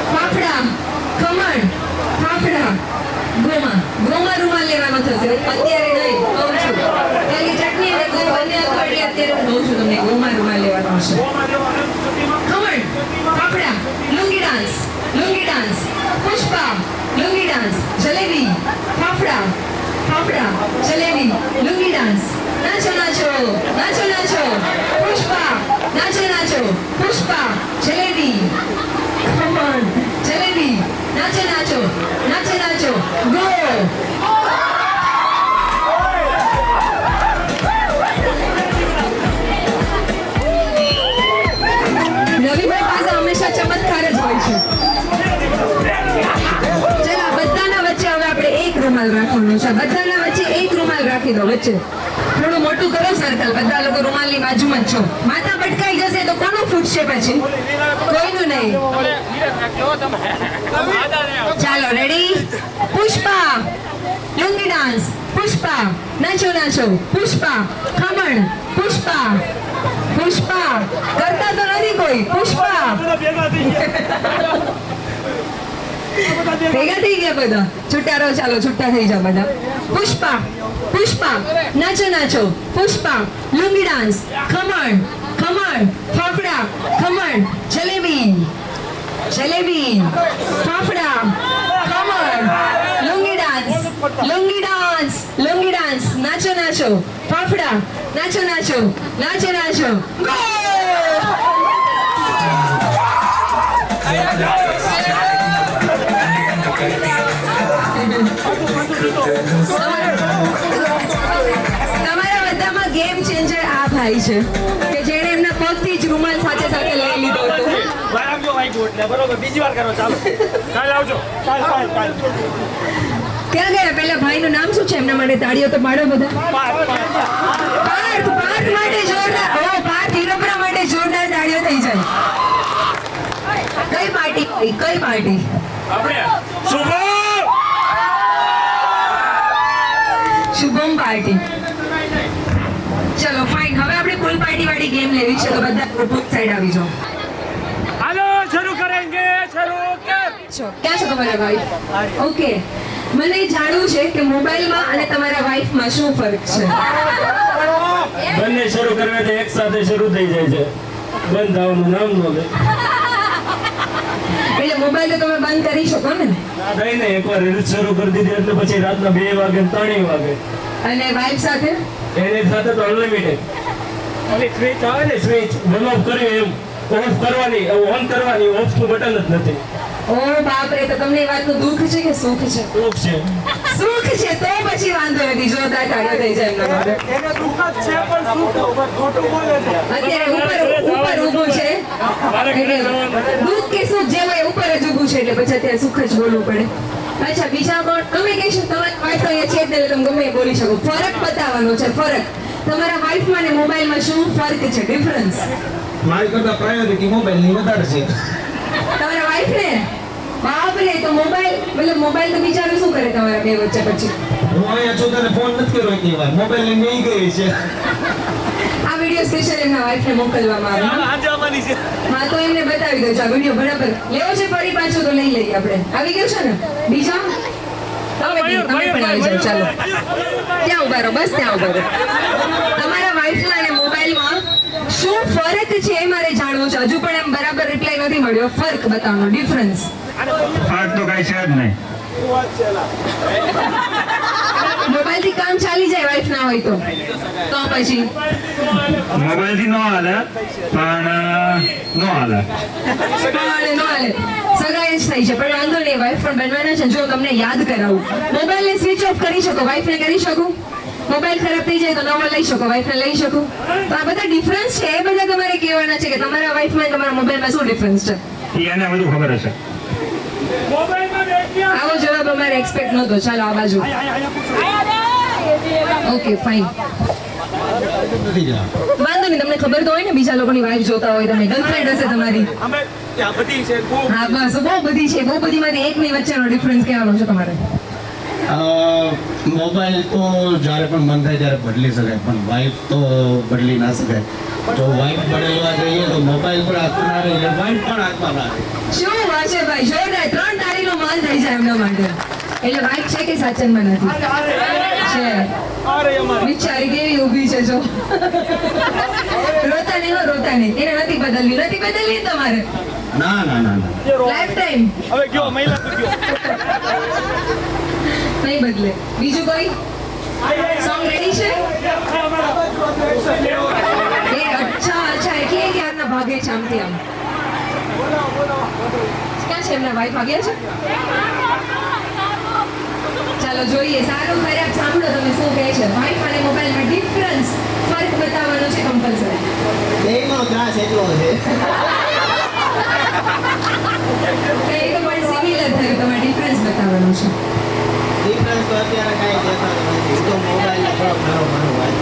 [SPEAKER 2] ફાફડા ખમણ ફાફડા ગોમાં રૂમાલ લેવાનો થશે અત્યારે નહીં કહું છું કારણ કે ચટણી અને ગો બંને અઠવાડિયે અત્યારે હું કહું છું તમને ગોમાં રૂમાલ લેવાનો હશે khaman fafda lungi dance Pushpa lungi dance jalebi fafda jalebi lungi dance નાચો પુષ્પા જલેબી ખમણ જલેબી નાચો ગો રવિભાઈ પાસે હંમેશા ચમત્કાર જ હોય છે ચલો બધાના વચ્ચે હવે આપણે એક રૂમાલ રાખવાનો છે બધાના વચ્ચે એક રૂમાલ રાખી દો વચ્ચે થોડું મોટું કરો સર્કલ બધા લોકો રૂમાલની બાજુમાં જ છો માથા પટકાઈ જશે તો કોનું ફૂટશે પછી કોઈનું નહીં ચાલો રેડી પુષ્પા લુંગી ડાન્સ પુષ્પા નાચો પુષ્પા ખમણ પુષ્પા કરતા તો નથી કોઈ પુષ્પા ભેગા થઈ ગયા બધા છૂટા રહો ચાલો છૂટા થઈ જાઓ બધા પુષ્પા નાચો પુષ્પા લુંગી ડાન્સ ખમણ ફાફડા ખમણ જલેબી ફાફડા ખમણ લુંગી ડાન્સ નાચો ફાફડા નાચો ગો તમારા બધામાં ગેમ ચેન્જર આ ભાઈ છે કે જેણે એમના પગથી જ રૂમાલ સાથે સાથે લઈ લીધો હતો ક્યાં ગયા પેલા ભાઈનું નામ શું છે એમના માટે તાળીઓ તો પાડો બધા પાર્થ માટે જોરદાર પાર્થ હીરોપરા માટે જોરદાર તાળીઓ થઈ જાય કઈ પાર્ટી શુભમ પાર્ટી ચલો ફાઇન હવે આપણે ફૂલ પાર્ટી વાળી ગેમ લેવી છે તો બધા ગ્રુપ સાઈડ આવી જાઓ
[SPEAKER 4] हेलो शुरू करेंगे शुरू कर
[SPEAKER 2] ક્યાં છો તમારા વાઈફ ઓકે મને જાણવું છે કે મોબાઈલમાં અને તમારા વાઈફમાં શું ફરક છે
[SPEAKER 5] બંને શરૂ કરવે તો એક સાથે શરૂ થઈ જાય છે બંધ થવાનું નામ ન લે
[SPEAKER 2] એટલે મોબાઈલ તો તમે બંધ કરી શકો ને
[SPEAKER 5] નહીં ને એકવાર રીલ્સ શરૂ કરી દીધી એટલે પછી રાતના 2 વાગે ને 3 વાગે
[SPEAKER 2] અને વાઈફ સાથે
[SPEAKER 5] એની સાથે તો અનલિમિટેડ ઓલી સ્વિચ આવે ને સ્વિચ ઓન ઓફ કરી એમ ઓફ કરવાની ઓન કરવાની ઓફ નું બટન જ નથી
[SPEAKER 2] ઓ બાપ રે તો તમને એ વાતનું દુઃખ છે કે સુખ છે
[SPEAKER 5] ઓફ છે
[SPEAKER 2] સુખ છે તો પછી વાંધો નથી જોરદાર તાળીઓ થઈ જાય એમના માટે
[SPEAKER 4] એને દુઃખ જ છે પણ શું ખોટું બોલે છે
[SPEAKER 2] અત્યારે ઉપર ઊભું છે એટલે દુઃખ કે સુખ જે હોય ઉપર જ ઊભું છે એટલે પછી અત્યારે સુખ જ બોલવું પડે અચ્છા બીજા કોણ તમે કહેશો તમારી વાઈફ અહીંયા છે એટલે તમે ગમે એ બોલી શકો ફરક બતાવવાનો છે ફરક તમારા વાઈફમાં ને મોબાઈલમાં શું ફરક છે ડિફરન્સ
[SPEAKER 6] મારી કરતા પ્રાયોરિટી મોબાઈલ ની વધારે છે
[SPEAKER 2] તમારા વાઈફ ને બાપ રે તો મોબાઈલ તો બિચારું શું કરે તમારા બે વચ્ચે પછી
[SPEAKER 6] હું અહીંયા છું તને ફોન નથી કર્યો એક વાર મોબાઈલ ની નહીં ગઈ છે
[SPEAKER 2] આ વિડિયો સ્પેશિયલ એમના વાઈફ ને મોકલવામાં આવ્યો
[SPEAKER 4] આજે આવવાની છે
[SPEAKER 2] હા તો એમને બતાવી દઉં છું આ વિડિયો બરાબર લેવો છે ફરી પાછો તો લઈ લઈએ આપણે આવી ગયું છે ને બીજા તમે પણ આવી જાઓ ચાલો ત્યાં ઉભા રહો બસ ત્યાં ઉભા રહો તમારા વાઈફના અને મોબાઈલમાં શું ફરક છે એ મારે જાણવું છે હજુ પણ એમ બરાબર રિપ્લાય નથી મળ્યો ફરક બતાવવાનો ડિફરન્સ
[SPEAKER 7] ફરક તો કઈ છે જ નહીં
[SPEAKER 2] મોબાઈલ થી કામ ચાલી જાય વાઈફ ના હોય તો પછી
[SPEAKER 7] મોબાઈલ થી ન હાલે પણ ન હાલે
[SPEAKER 2] સગાઈ જ થઈ છે પણ વાંધો નહીં વાઈફ પણ બનવાના છે જો તમને યાદ કરાવું મોબાઈલ ને સ્વિચ ઓફ કરી શકો વાઈફ ને કરી શકું મોબાઈલ ખરાબ થઈ જાય તો નવો લઈ શકો વાઈફ ને લઈ શકો તો આ બધા ડિફરન્સ છે એ બધા તમારે કહેવાના છે કે તમારા વાઈફ માં તમારા મોબાઈલમાં શું ડિફરન્સ છે
[SPEAKER 7] એને બધું ખબર હશે
[SPEAKER 4] મોબાઈલમાં બેઠી
[SPEAKER 2] આવો જવાબ અમારે એક્સપેક્ટ નહોતો ચાલો આ બાજુ ઓકે ફાઇન
[SPEAKER 6] નથી જા
[SPEAKER 2] વાંધો નહીં તમને ખબર તો હોય ને બીજા લોકોની વાઈફ જોતા હોય તમે ગર્લફ્રેન્ડ હશે તમારી
[SPEAKER 4] અમે ત્યાં બધી છે બહુ
[SPEAKER 2] હા બસ બહુ બધી છે બહુ બધી માંથી એકની વચ્ચેનો ડિફરન્સ કહેવાનો છે તમારે
[SPEAKER 6] મોબાઈલ તો જ્યારે પણ મન થાય ત્યારે બદલી શકાય, પણ વાઈફ તો બદલી ના શકાય. જો વાઈફ બદલવા જઈએ તો મોબાઈલ પર હાથમાં ના રહે, વાઈફ પણ હાથમાં ના રહે.
[SPEAKER 2] શું વાત છે ભાઈ, જોરદાર. 3 તાળીનો માન થઈ જાય એમના માટે. એટલે વાઈફ છે કે સાચનમાં નથી છે? બિચારી કેવી ઊભી છે જો. રોતા નહીં હો, રોતા નહીં. એને નથી બદલવી તમારે
[SPEAKER 6] ના ના ના ના
[SPEAKER 2] લાઈફ ટાઈમ
[SPEAKER 4] હવે ગયો મહિલા તો ગયો.
[SPEAKER 2] નહીં બદલે. બીજું કોઈ સોંગ રેડી છે? એ અચ્છા એટલે કે આના ભાગે છે આમથી આમ. ક્યાં છે એમના વાઈફ ભાગ્યા છે? ચાલો જોઈએ. સારું ખરાબ સાંભળો તમે શું કહે છે. વાઈફ અને મોબાઈલમાં ડિફરન્સ, ફરક બતાવવાનો છે કમ્પલસરી.
[SPEAKER 6] બેયનો ત્રાસ એટલો છે.
[SPEAKER 2] એ તો પણ સિમિલર થયું, તમારે ડિફરન્સ બતાવવાનું છે.
[SPEAKER 6] ડિફરન્સ તો અત્યારે કાંઈ દેખાતો નથી. તો મોબાઈલનો થોડો ઘણો હોય.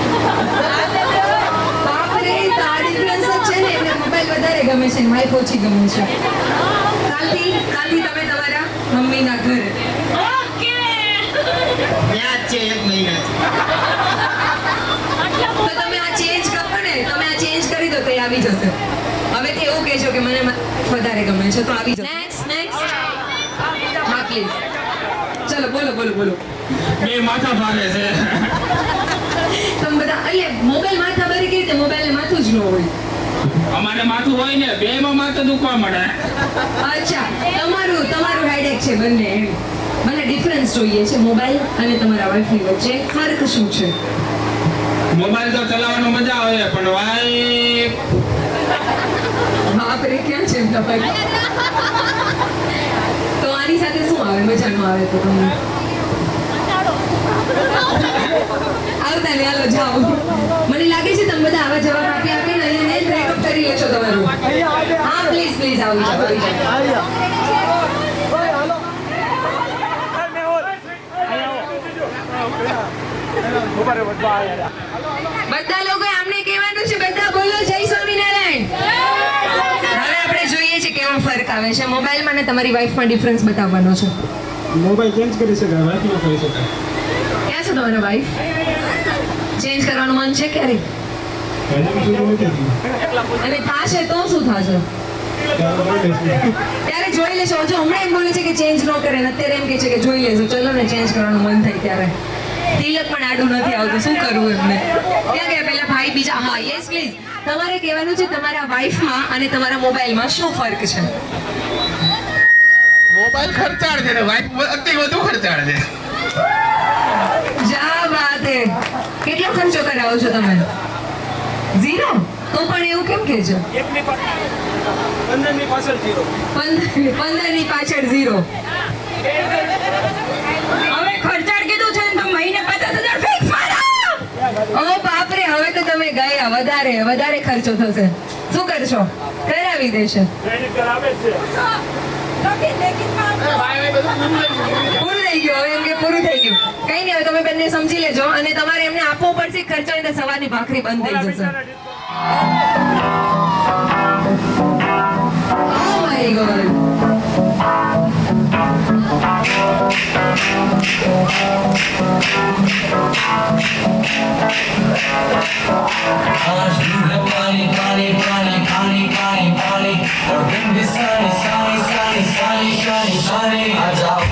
[SPEAKER 2] બાપરે, તો આ ડિફરન્સ જ છે ને. એમને મોબાઈલ વધારે ગમે છે, વાઈફ ઓછી ગમે છે. કાલથી તમે તમારા મમ્મીના ઘરે
[SPEAKER 3] ઓકે
[SPEAKER 6] ત્યાં જ છે 1 મહિનાથી.
[SPEAKER 2] તો તમે આ ચેન્જ કરો ને, તમે આ ચેન્જ કરી દો તો એ આવી જશે. હવેથી એવું કહેજો કે મને વધારે ગમે છે તો આવી જશે. નેક્સ્ટ હા પ્લીઝ. ચલો બોલો.
[SPEAKER 5] બે માથા ભાગે છે.
[SPEAKER 2] તમે બધા અહીંયા મોબાઈલ માથા ભરી કેવી રીતે? મોબાઈલને માથું જ ન હોય.
[SPEAKER 5] અમારે માથું હોય ને, બેમાં માથું દુખવા મળે.
[SPEAKER 2] અચ્છા, તમારું હેડેક છે બંને એમ. મને ડિફરન્સ જોઈએ છે મોબાઈલ અને તમારા વાઈફની વચ્ચે. ફરક શું છે?
[SPEAKER 5] મોબાઈલ તો ચલાવવાનો મજા આવે, પણ વાઈફ
[SPEAKER 2] બાપરે, ક્યાં છે એમના ભાઈ? તો આની સાથે શું આવે? મજા ન આવે તો તમને આવતા ને હાલો જાઓ. મને લાગે છે તમે બધા આવા જવાબ આપી આપીને અહીંયા નેલ બ્રેકઅપ કરી લેશો તમારું. હા પ્લીઝ આવી જાઓ. બધા લોકો આમને કહેવાનું છે, બધા બોલો જય સ્વામિનારાયણ. હવે આપણે જોઈએ છે કેવો ફરક આવે છે મોબાઈલમાં ને તમારી વાઈફમાં. ડિફરન્સ બતાવવાનો છે.
[SPEAKER 6] મોબાઈલ ચેન્જ કરી શકાય, વાઈફ ન કરી શકાય.
[SPEAKER 2] ક્યાં છે તમારો વાઈફ? ચેન્જ કરવાનું મન છે ક્યારે? અને થાશે તો શું થશે? ત્યારે જોઈ લેશો. હજુ હમણાં એમ બોલે છે કે ચેન્જ ન કરે, અત્યારે એમ કે છે કે જોઈ લેશો. ચલો ને, ચેન્જ કરવાનું મન થાય ત્યારે. તિલક પણ આડું નથી આવતું, શું કરવું એમને? ક્યાં ગયા પેલા ભાઈ બીજા? હા યસ પ્લીઝ. તમારે કહેવાનું છે તમારા વાઈફમાં અને તમારા મોબાઈલમાં શું ફરક છે?
[SPEAKER 8] મોબાઈલ ખર્ચાળ છે ને વાઈફ અતિ વધુ ખર્ચાળ છે.
[SPEAKER 2] જા વાત હે. કેટલો ખર્ચો કરાવો છો તમે? 0? તો પણ એવું કેમ કે છે?
[SPEAKER 4] 15ની પાછળ 0.
[SPEAKER 2] 15 ની પાછળ 0.
[SPEAKER 3] હવે ખર્ચાળ કીધું છે ને તો મહિને 50,000 ફિક્સ મારો.
[SPEAKER 2] ઓ બાપરે, હવે તો તમે ગયા. વધારે ખર્ચો થશે. શું કરશો? કરાવી દેશે.
[SPEAKER 5] ક્રેડિટ કાર્ડ આવે જ છે.
[SPEAKER 2] પૂરું થઈ ગયું. હવે એમ કે પૂરું થઈ ગયું. કઈ નહીં, હવે તમે બંને સમજી લેજો અને તમારે એમને આપવો પડશે ખર્ચો, નહીં તો સવારની ભાખરી બંધ થઈ જશે. Oh my God.
[SPEAKER 9] आज भी है पानी पानी पानी पानी पानी पानी और दिन भी सानी सानी सानी सानी सानी सानी आ जाओ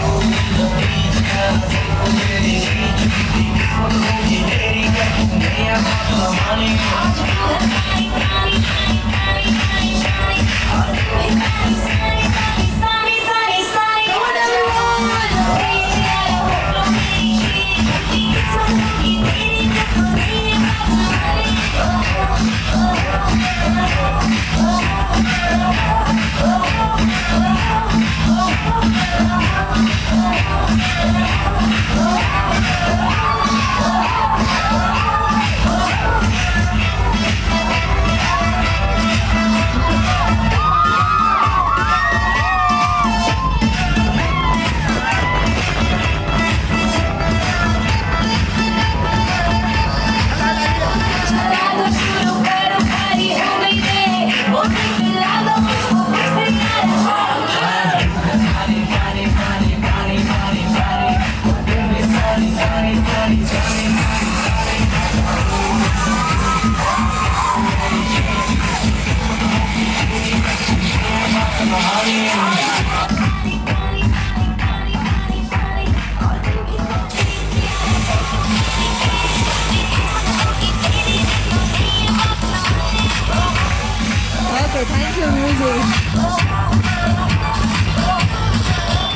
[SPEAKER 1] મ્યુઝિક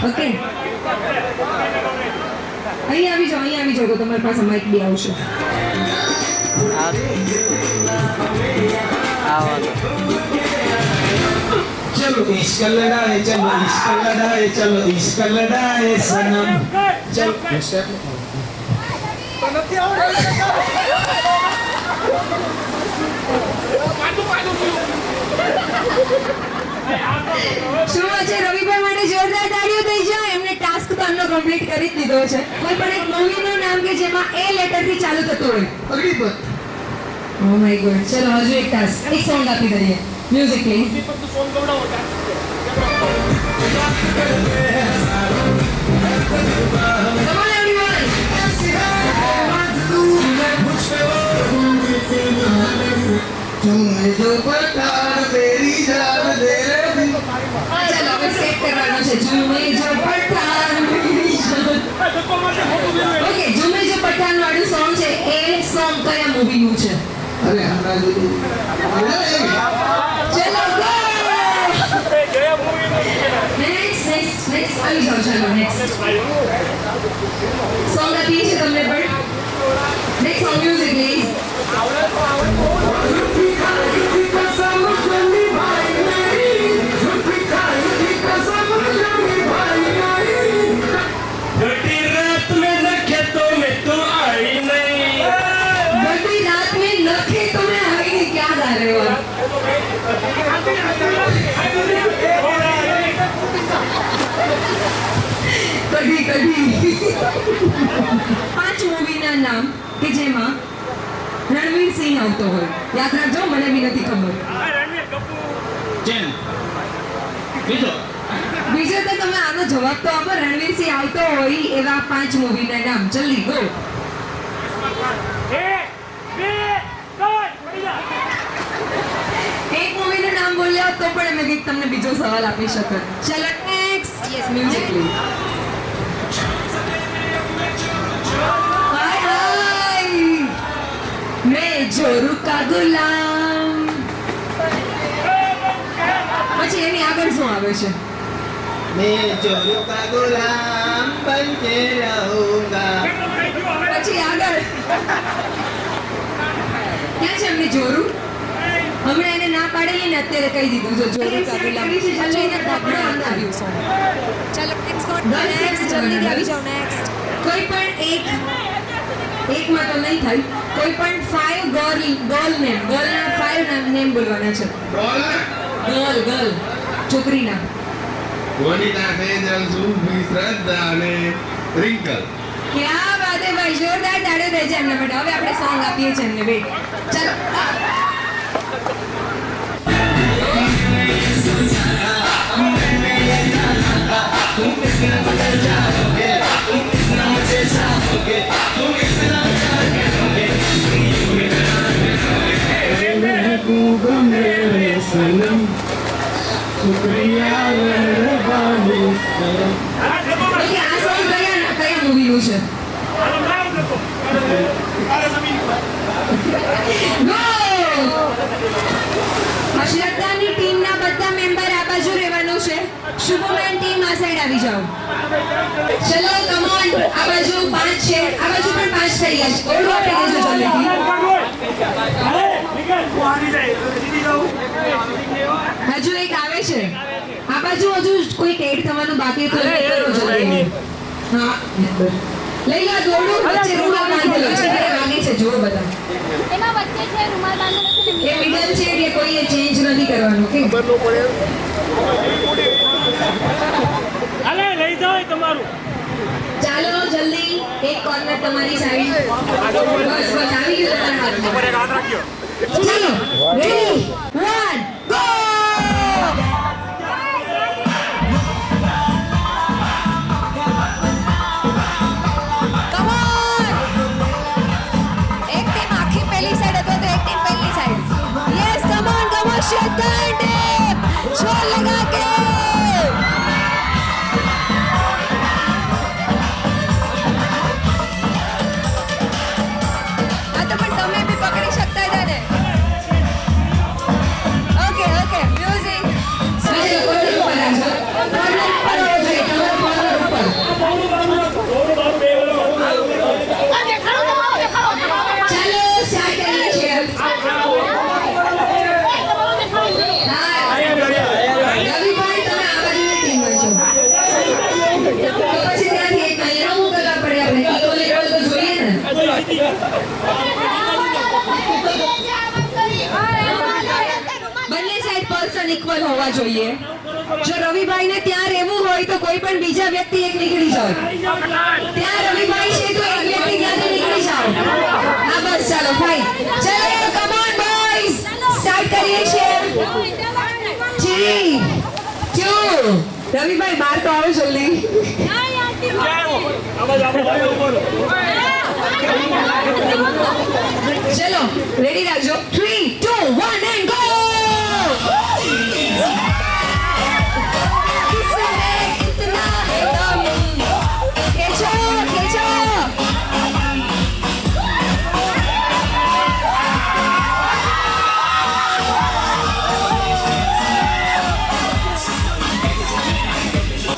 [SPEAKER 1] ઓકે અહીં આવી જાઓ તો તમારી પાસે માઇક બી આવશે
[SPEAKER 4] चलो इश्क लड़ाए चलो इश्क लड़ाए सनम चलो
[SPEAKER 1] શું છે રવિભાઈ માટે જોરદાર તાળીઓ થઈ જાય એમને ટાસ્ક તો એમનો કમ્પ્લીટ કરી જ દીધો છે કોઈ પણ એક મૂવીનું નામ કે જેમાં એ લેટર થી ચાલુ થતું હોય
[SPEAKER 4] अग्निपथ
[SPEAKER 1] ઓ માય ગોડ ચલો હજુ એક ટાસ્ક એક સોંગ આપી દઈએ music please Come on everyone
[SPEAKER 4] तुमने जो पठान तेरी जान दे रे
[SPEAKER 1] ચલો હવે સેટ કરવાનો છે ઝૂમે જો પઠાણ ઓકે ઝૂમે જો પઠાણ વાળું સોંગ છે એ સોંગ કયા મૂવીનું છે
[SPEAKER 4] अरे हमरा जो
[SPEAKER 1] ચલો ગો નેક્સ્ટ આવી જાઓ ચલો નેક્સ્ટ સોંગ આપીએ છીએ તમને પણ નેક્સ્ટ સોંગ મ્યુઝિક પ્લીઝ
[SPEAKER 5] बड़ी रात में न खेतों में तू आई नहीं
[SPEAKER 1] बड़ी रात में नखे तुम्हें आई नहीं क्या गा रहे हो आप કઢી કઢી 5 મૂવીના નામ કે જેમાં રણવીર સિંહ આવતો હોય યાદ રાખજો મને બી નથી ખબર
[SPEAKER 6] ચેન બીજો
[SPEAKER 1] બીજો તો તમે આનો જવાબ તો આપો રણવીર સિંહ આવતો હોય એવા 5 મૂવીના નામ જલ્દી ગો એક મૂવીનું નામ બોલ્યા તો પણ અમે કંઈક તમને બીજો સવાલ આપી શકત ચલો નેક્સ્ટ યસ મ્યુઝિક પ્લીઝ હાય હાય मैं जोरू का गुलाम પછી એની આગળ શું આવે છે
[SPEAKER 4] मैं जोरू का गुलाम बन के रहूंगा
[SPEAKER 1] પછી આગળ ક્યાં છે એમની જોરું હમણાં એને ના પાડેલી ને અત્યારે કહી દીધું છે જોરું કા ગુલામ ચાલો એને દાખલા આવ્યું સોંગ ચાલો નેક્સ્ટ જલ્દી આવી જાઓ નેક્સ્ટ કોઈ પણ એકમાં તો નહીં થાય કોઈ પણ 5 ગર્લના 5 નેમ બોલવાના છે ગર્લ છોકરીના
[SPEAKER 8] વનિતા સેજલ સુફી શ્રદ્ધા અને રિંકલ
[SPEAKER 1] ક્યાં વાત હે ભાઈ જોરદાર તાળીઓ થઈ છે એમના માટે હવે આપણે સોંગ આપીએ છીએ એમને વેટ ચાલો ઓકે આ સોંગ કયા મૂવીનું છે ગો શ્રદ્ધાની ટીમના બધા મેમ્બર આ બાજુ રહેવાનું છે શુભમન ટીમ આ સાઈડ આવી જાઓ ચલો કમ ઓન આ બાજુ 5 છે આ બાજુ પણ 5 થઈ ગયા છે ઓળો આપી દેજો જલ્દી હજુ એક આવે છે આ બાજુ હજુ કોઈ એડ થવાનું બાકી તો કરો જલ્દી હા લઈ લો દોડું વચ્ચે રૂમાલ બાંધેલો છે અરે વાગે છે જુઓ બધા
[SPEAKER 3] એમાં વચ્ચે છે રૂમાલ બાંધેલો છે ને
[SPEAKER 1] એ મિડલ છે એટલે કોઈએ ચેન્જ નથી કરવાનું ઓકે
[SPEAKER 5] અલે લઈ જાઓ તમારું
[SPEAKER 1] ચાલો જલ્દી એક કોર્નર તમારી સાઈડ બસ આવી ગયું તમારા હાથમાં ચાલો રેડી 1 ગો
[SPEAKER 2] બંને સાઈડ પર્સન ઇક્વલ હોવા જોઈએ. જો રવિભાઈને ત્યાં રહેવું હોય તો કોઈ પણ બીજા વ્યક્તિ એક નીકળી જાઓ. ત્યાં રવિભાઈ છે તો એક વ્યક્તિ ત્યાંથી નીકળી જાઓ. હા બસ ચાલો ફાઈન. ચલો કમ ઓન બોયઝ, સ્ટાર્ટ કરીએ છીએ. 3 2 રવિભાઈ બહાર તો આવો જલ્દી. ચલો રેડી રાખજો. 3 2 1 એન્ડ ગો.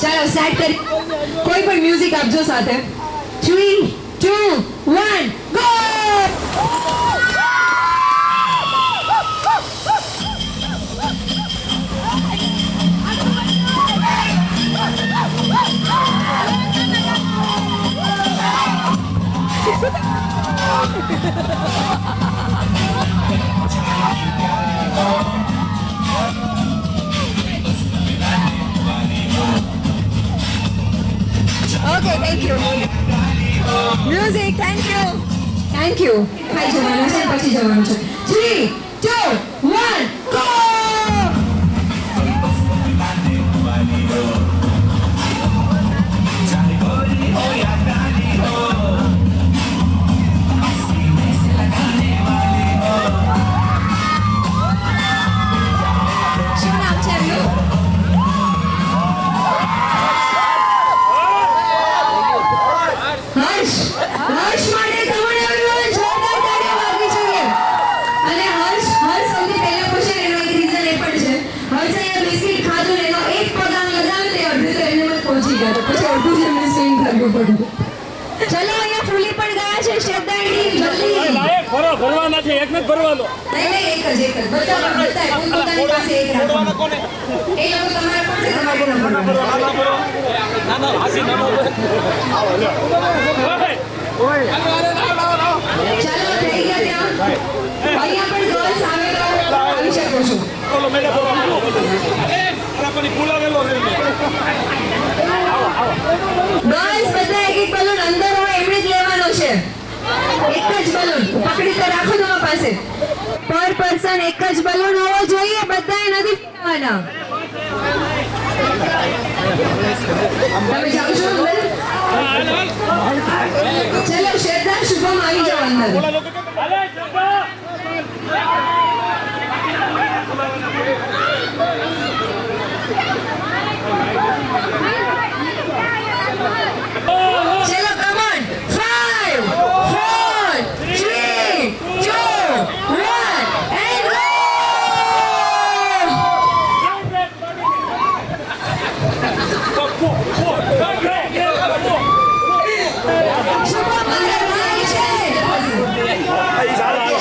[SPEAKER 2] ચાલો સેટ કરી. કોઈ પણ મ્યુઝિક આપજો સાથે. 3 2 1 go. Okay, thank you. Music, thank you. Thank you. ખાઈ જવાનું છે પછી જવાનું છે. 3 2 1 go. શું નામ છે એમનું? હર્ષ માટે તમને everyone જોરદાર તાળીઓ વાગવી જોઈએ. અને હર્ષ સૌથી પહેલા ક્વેશ્ચન એનો એક રીઝન એ પણ છે. હર્ષ અહીંયા બિસ્કિટ ખાધું ને એનો એક પગ આમ લગાવ્યો ને અડધું તો એને મત પહોંચી ગયો. પછી અડધું જ એમને સ્વિંગ કરવું પડ્યું. ચલો અહીંયા ફૂલી પણ ગયા છે શ્રદ્ધા એન્ડી જલ્દી.
[SPEAKER 5] ભરવાના છે, એક નથી ભરવાનો.
[SPEAKER 2] નહીં એક જ બધા પોતાની પાસે એક રાખવાનો. એ લોકો તમારા પાસે તમારે ન ભરવાના. ચાલો થઈ ગયા ત્યાં. અહીંયા પણ ગર્લ્સ આવે તો આવી શકો છો. ગર્લ્સ બધા એક બલૂન અંદર હોય એમણે જ લેવાનો છે. એક જ બલૂન પકડી તો રાખો તમારા પાસે. પર પર્સન એક જ બલૂન હોવો જોઈએ. બધાએ નથી પીવાના. તમે જાઓ છો અંદર? ચલો શ્રદ્ધા શુભમ આવી જાઓ અંદર. ચલો come on. 5 4 3 2 1 and go. Shubham અંદર જાય છે.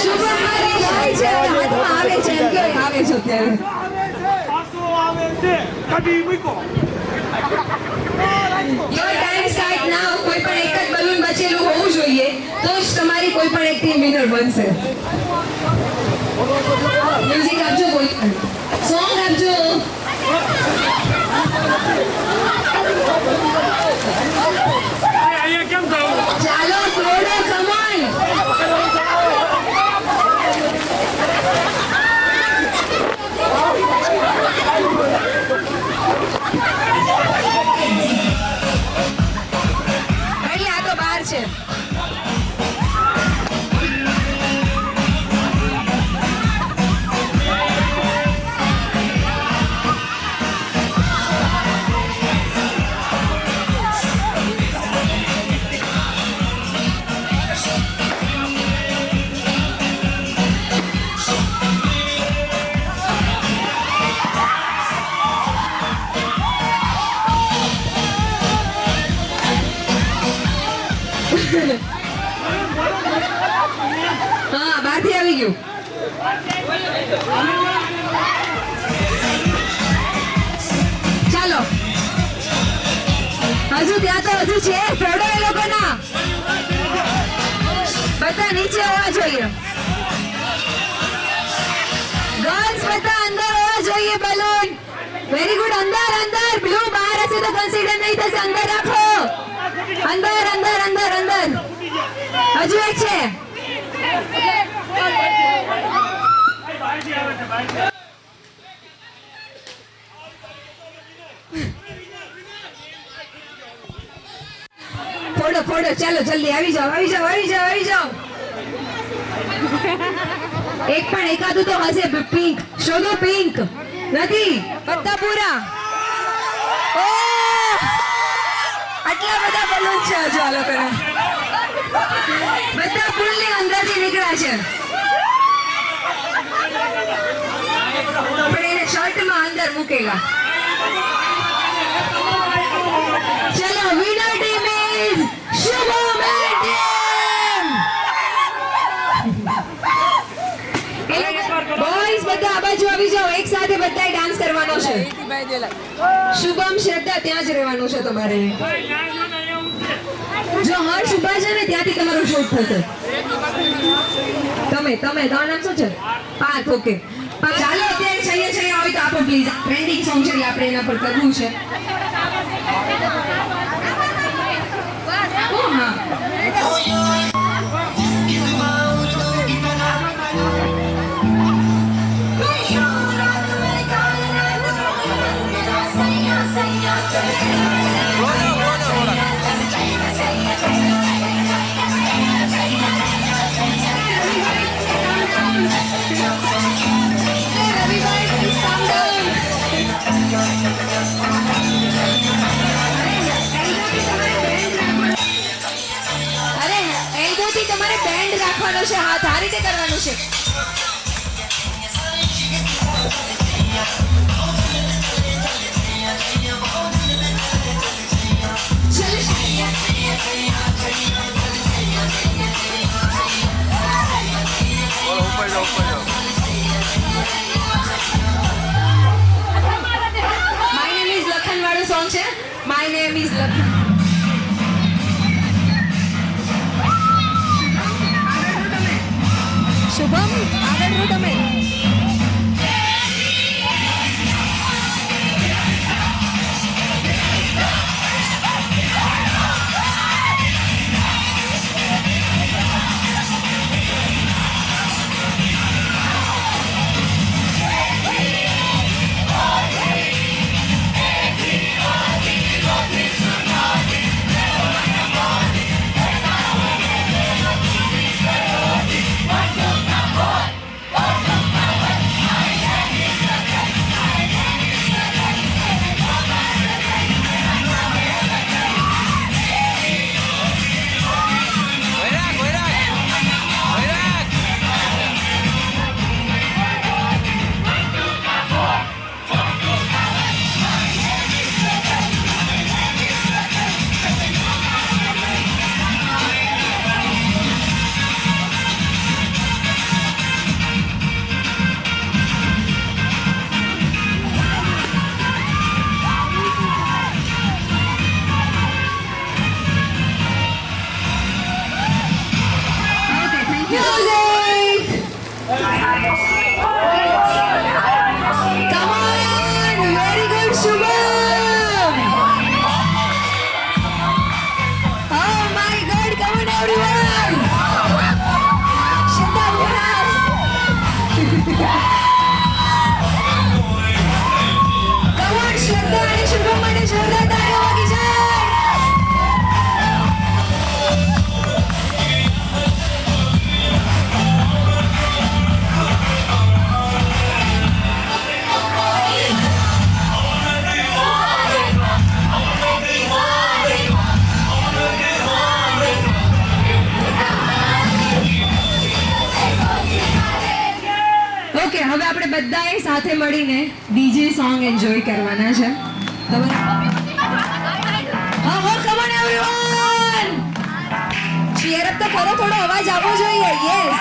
[SPEAKER 2] શુભમ મારી જાય છે. હાથમાં આવે છે એમ કે આવે છે અત્યારે. Your time start now. કોઈ પણ એક જ બલૂન બચેલું હોવું જોઈએ તો જ તમારી કોઈ પણ એક ટીમ વિનર બનશે. મ્યુઝિક આપજો, કોઈ પણ સોંગ આપજો. ચાલો દોડો, કમ ઓન. એટલે આ તો બહાર છે. હા બહારથી આવી ગયું. ચાલો હજુ ત્યાં તો હજુ છે. ફેડો એ લોકોના બધા નીચે હોવા જોઈએ. ગર્લ્સ બધા અંદર હોવા જોઈએ. Balloon very good. અંદર અંદર. બ્લુ બહાર હશે તો કન્સિડર નહીં થશે. અંદર રાખો. અંદર અંદર અંદર અંદર. હજુ એક છે. ફોડો ફોડો. ચાલો જલ્દી આવી જાઓ આવી જાઓ આવી જાઓ આવી જાઓ. એક પણ એકાદું તો હશે. પિંક શોધો. પિંક નથી. બધા પૂરા. ઓહ! આટલા બધા બલૂન છે હજુ આ લોકોના. બધા ફૂલની અંદરથી નીકળ્યા છે. પણ એને શર્ટમાં અંદર મૂકેલા. ચલો winner team is Shubham team. Boys બધા આ બાજુ આવી જાઓ. એક સાથે બધાએ ડાન્સ કરવાનો છે. શુભમ શ્રદ્ધા ત્યાં જ રહેવાનું છે તમારે. જો હર્ષ ઉભા છે ને ત્યાંથી તમારું શૂટ થશે. તમે તમારું નામ શું છે? પાર્થ. ઓકે ચાલો અત્યારે છઈએ છઈએ હોય તો આપો પ્લીઝ. ટ્રેન્ડિંગ સોંગ છે એટલે આપણે એના પર કરવું છે. ઓ હા. અરે એલ્બોથી તમારે બેન્ડ રાખવાનો છે. હાથ આ રીતે કરવાનું છે. માય નેમ ઇઝ લખન વાળું સોંગ છે. My name is Lakhan. Shubham આગળ રહો તમે. હવે આપણે બધાએ સાથે મળીને ડીજે સોંગ એન્જોય કરવાના છે. હા હો come on everyone, cheer up તો કરો, થોડો અવાજ આવવો જોઈએ. યસ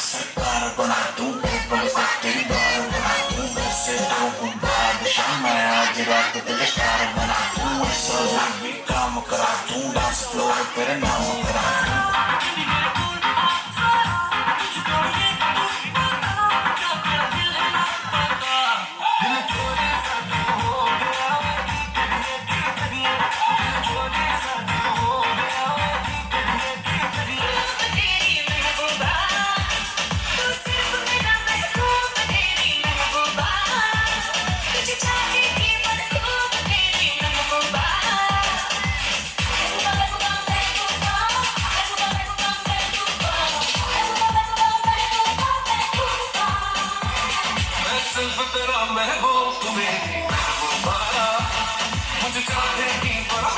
[SPEAKER 9] सरकार बना दूं तेरी बार बना दूं वैसे तो हूँ बादशाह मैं आज रात तेरे स्टार बना दूं ऐसा भी काम करा दूं डांस फ्लोर पर नाम करा दूं सिर्फ तेरा महबूब तू मेरी महबूबा मुझे चाहेगी बड़ा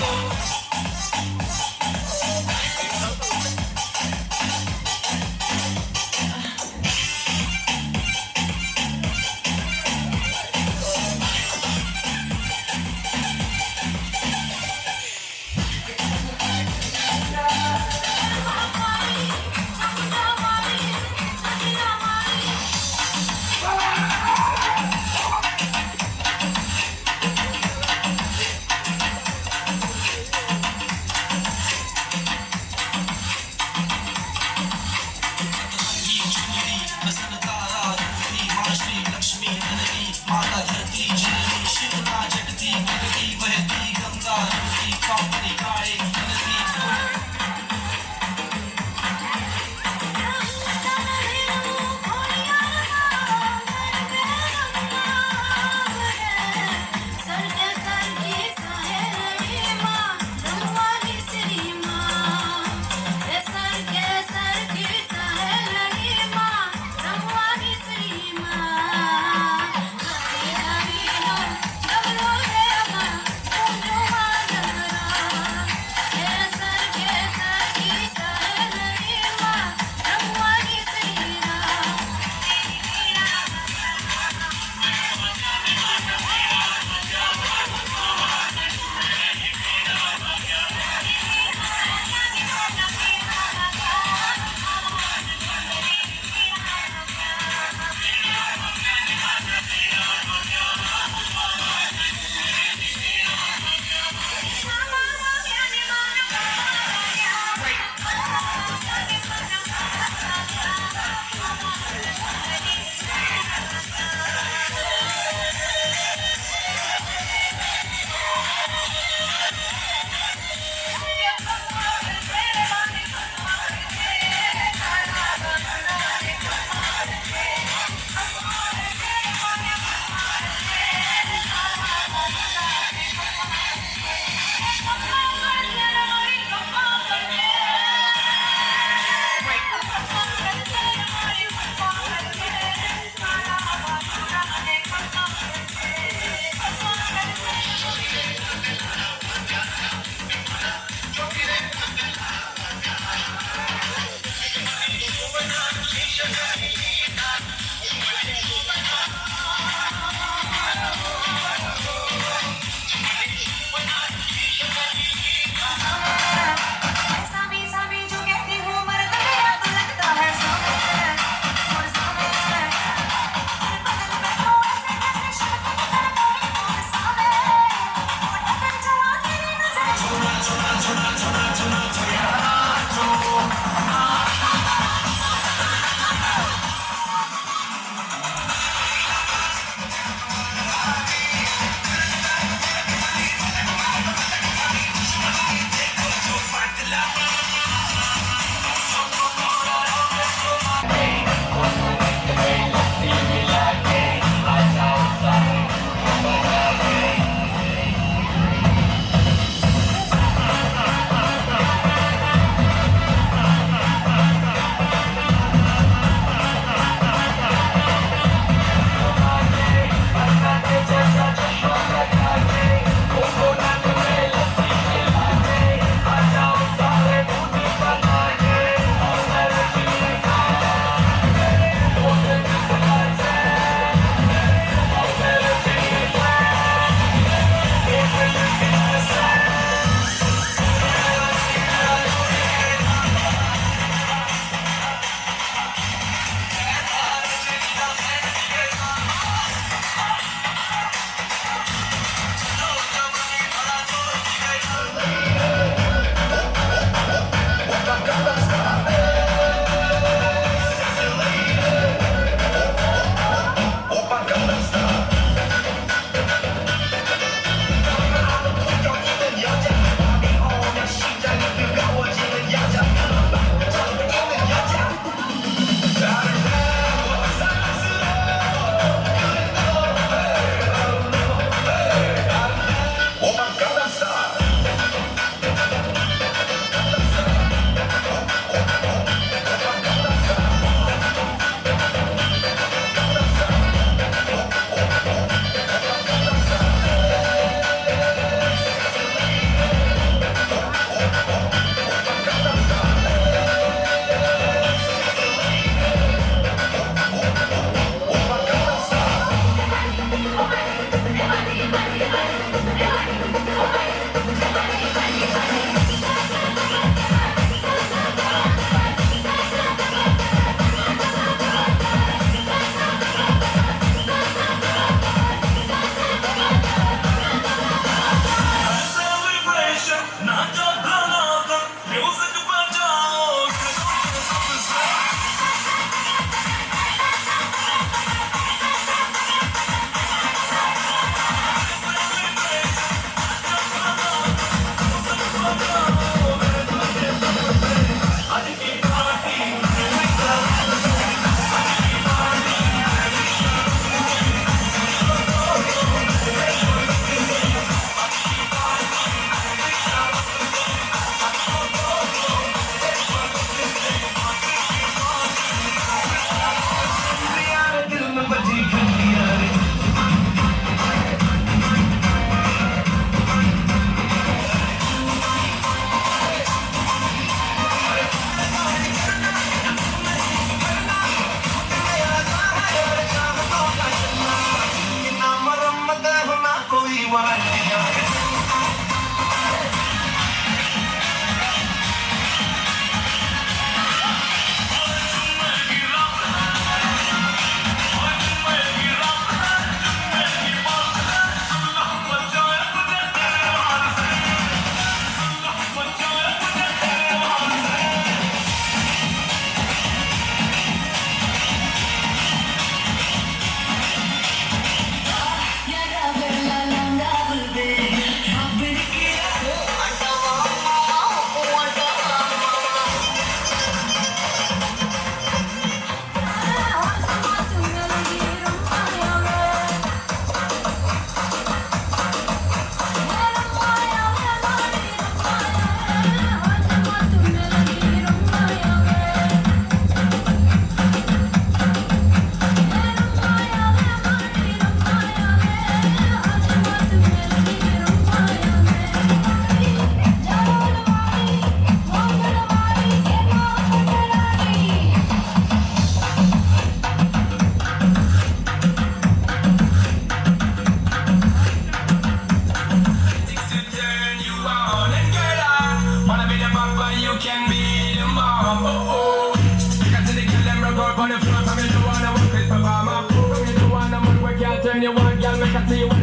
[SPEAKER 4] Turn you on, girl, make I see you.